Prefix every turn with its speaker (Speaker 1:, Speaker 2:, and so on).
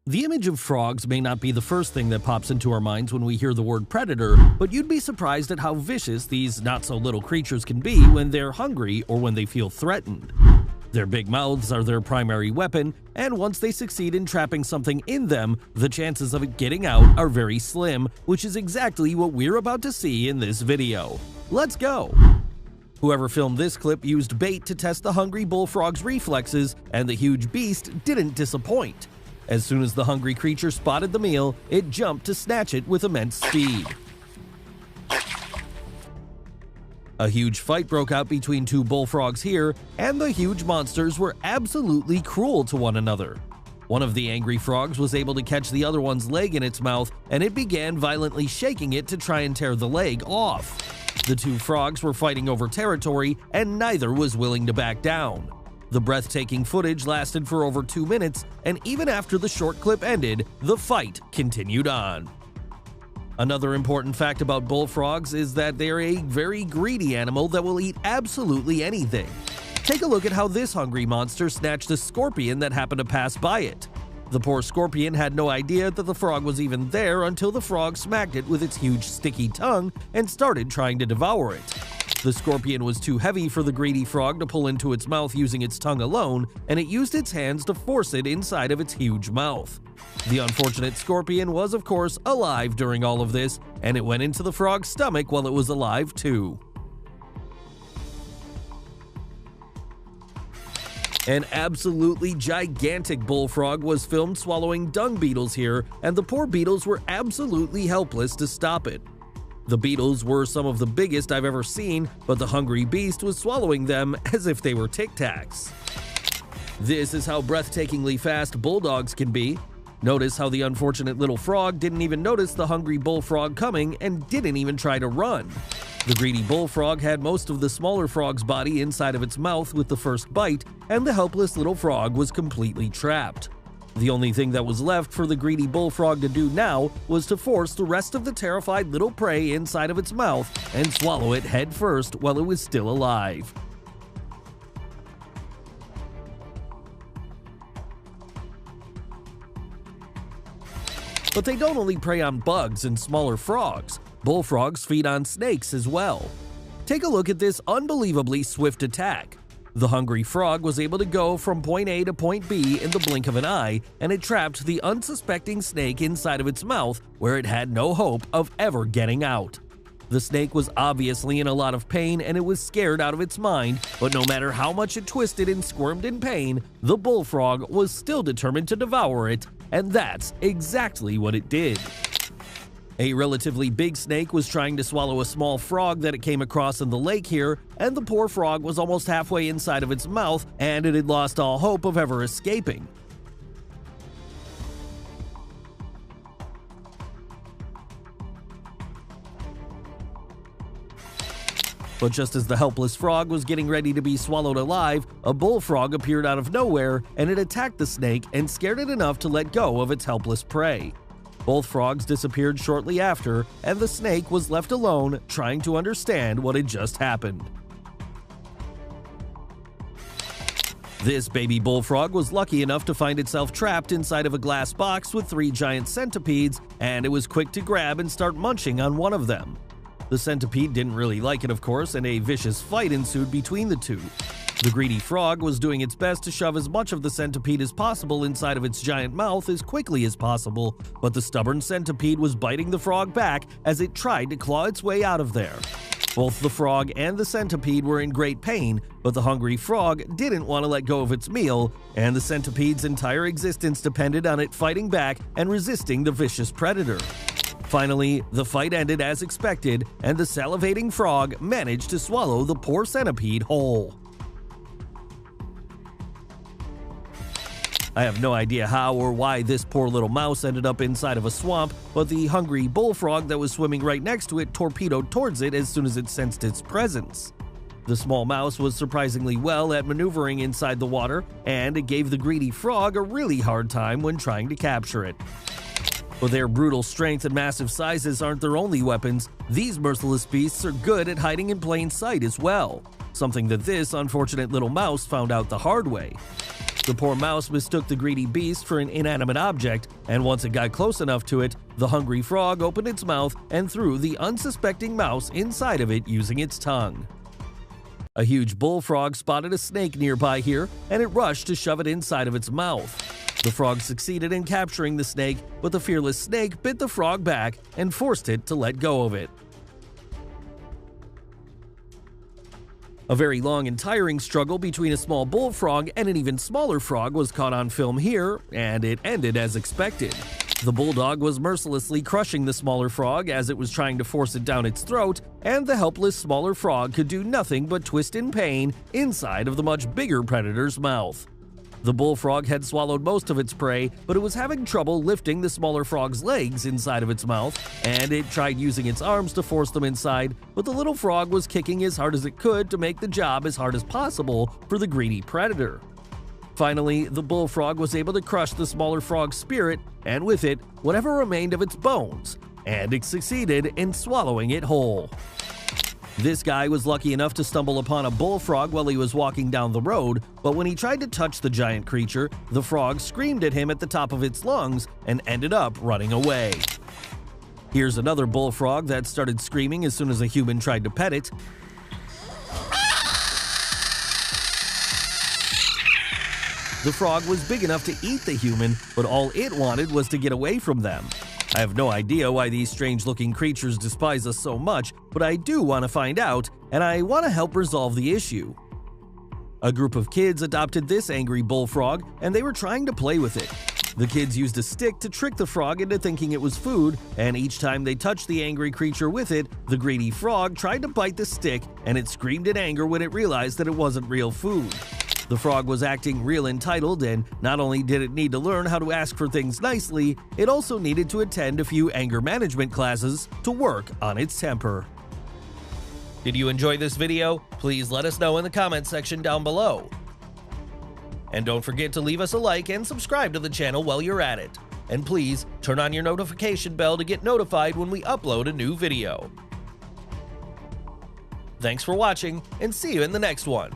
Speaker 1: The image of frogs may not be the first thing that pops into our minds when we hear the word predator, but you'd be surprised at how vicious these not-so-little creatures can be when they're hungry or when they feel threatened. Their big mouths are their primary weapon, and once they succeed in trapping something in them, the chances of it getting out are very slim, which is exactly what we're about to see in this video. Let's go! Whoever filmed this clip used bait to test the hungry bullfrog's reflexes, and the huge beast didn't disappoint. As soon as the hungry creature spotted the meal, it jumped to snatch it with immense speed. A huge fight broke out between two bullfrogs here, and the huge monsters were absolutely cruel to one another. One of the angry frogs was able to catch the other one's leg in its mouth, and it began violently shaking it to try and tear the leg off. The two frogs were fighting over territory, and neither was willing to back down. The breathtaking footage lasted for over 2 minutes, and even after the short clip ended, the fight continued on. Another important fact about bullfrogs is that they're a very greedy animal that will eat absolutely anything. Take a look at how this hungry monster snatched a scorpion that happened to pass by it. The poor scorpion had no idea that the frog was even there until the frog smacked it with its huge sticky tongue and started trying to devour it. The scorpion was too heavy for the greedy frog to pull into its mouth using its tongue alone, and it used its hands to force it inside of its huge mouth. The unfortunate scorpion was, of course, alive during all of this, and it went into the frog's stomach while it was alive too. An absolutely gigantic bullfrog was filmed swallowing dung beetles here, and the poor beetles were absolutely helpless to stop it. The beetles were some of the biggest I've ever seen, but the hungry beast was swallowing them as if they were Tic Tacs. This is how breathtakingly fast bulldogs can be. Notice how the unfortunate little frog didn't even notice the hungry bullfrog coming and didn't even try to run. The greedy bullfrog had most of the smaller frog's body inside of its mouth with the first bite, and the helpless little frog was completely trapped. The only thing that was left for the greedy bullfrog to do now was to force the rest of the terrified little prey inside of its mouth and swallow it head first while it was still alive. But they don't only prey on bugs and smaller frogs. Bullfrogs feed on snakes as well. Take a look at this unbelievably swift attack. The hungry frog was able to go from point A to point B in the blink of an eye, and it trapped the unsuspecting snake inside of its mouth where it had no hope of ever getting out. The snake was obviously in a lot of pain and it was scared out of its mind, but no matter how much it twisted and squirmed in pain, the bullfrog was still determined to devour it, and that's exactly what it did. A relatively big snake was trying to swallow a small frog that it came across in the lake here, and the poor frog was almost halfway inside of its mouth, and it had lost all hope of ever escaping. But just as the helpless frog was getting ready to be swallowed alive, a bullfrog appeared out of nowhere, and it attacked the snake and scared it enough to let go of its helpless prey. Both frogs disappeared shortly after, and the snake was left alone, trying to understand what had just happened. This baby bullfrog was lucky enough to find itself trapped inside of a glass box with 3 giant centipedes, and it was quick to grab and start munching on one of them. The centipede didn't really like it, of course, and a vicious fight ensued between the two. The greedy frog was doing its best to shove as much of the centipede as possible inside of its giant mouth as quickly as possible, but the stubborn centipede was biting the frog back as it tried to claw its way out of there. Both the frog and the centipede were in great pain, but the hungry frog didn't want to let go of its meal, and the centipede's entire existence depended on it fighting back and resisting the vicious predator. Finally, the fight ended as expected, and the salivating frog managed to swallow the poor centipede whole. I have no idea how or why this poor little mouse ended up inside of a swamp, but the hungry bullfrog that was swimming right next to it torpedoed towards it as soon as it sensed its presence. The small mouse was surprisingly well at maneuvering inside the water, and it gave the greedy frog a really hard time when trying to capture it. But their brutal strength and massive sizes aren't their only weapons. These merciless beasts are good at hiding in plain sight as well, something that this unfortunate little mouse found out the hard way. The poor mouse mistook the greedy beast for an inanimate object, and once it got close enough to it, the hungry frog opened its mouth and threw the unsuspecting mouse inside of it using its tongue. A huge bullfrog spotted a snake nearby here, and it rushed to shove it inside of its mouth. The frog succeeded in capturing the snake, but the fearless snake bit the frog back and forced it to let go of it. A very long and tiring struggle between a small bullfrog and an even smaller frog was caught on film here, and it ended as expected. The bulldog was mercilessly crushing the smaller frog as it was trying to force it down its throat, and the helpless smaller frog could do nothing but twist in pain inside of the much bigger predator's mouth. The bullfrog had swallowed most of its prey, but it was having trouble lifting the smaller frog's legs inside of its mouth, and it tried using its arms to force them inside, but the little frog was kicking as hard as it could to make the job as hard as possible for the greedy predator. Finally, the bullfrog was able to crush the smaller frog's spirit, and with it, whatever remained of its bones, and it succeeded in swallowing it whole. This guy was lucky enough to stumble upon a bullfrog while he was walking down the road, but when he tried to touch the giant creature, the frog screamed at him at the top of its lungs and ended up running away. Here's another bullfrog that started screaming as soon as a human tried to pet it. The frog was big enough to eat the human, but all it wanted was to get away from them. I have no idea why these strange-looking creatures despise us so much, but I do want to find out, and I want to help resolve the issue. A group of kids adopted this angry bullfrog, and they were trying to play with it. The kids used a stick to trick the frog into thinking it was food, and each time they touched the angry creature with it, the greedy frog tried to bite the stick, and it screamed in anger when it realized that it wasn't real food. The frog was acting real entitled, and not only did it need to learn how to ask for things nicely, it also needed to attend a few anger management classes to work on its temper. Did you enjoy this video? Please let us know in the comments section down below. And don't forget to leave us a like and subscribe to the channel while you're at it. And please turn on your notification bell to get notified when we upload a new video. Thanks for watching, and see you in the next one.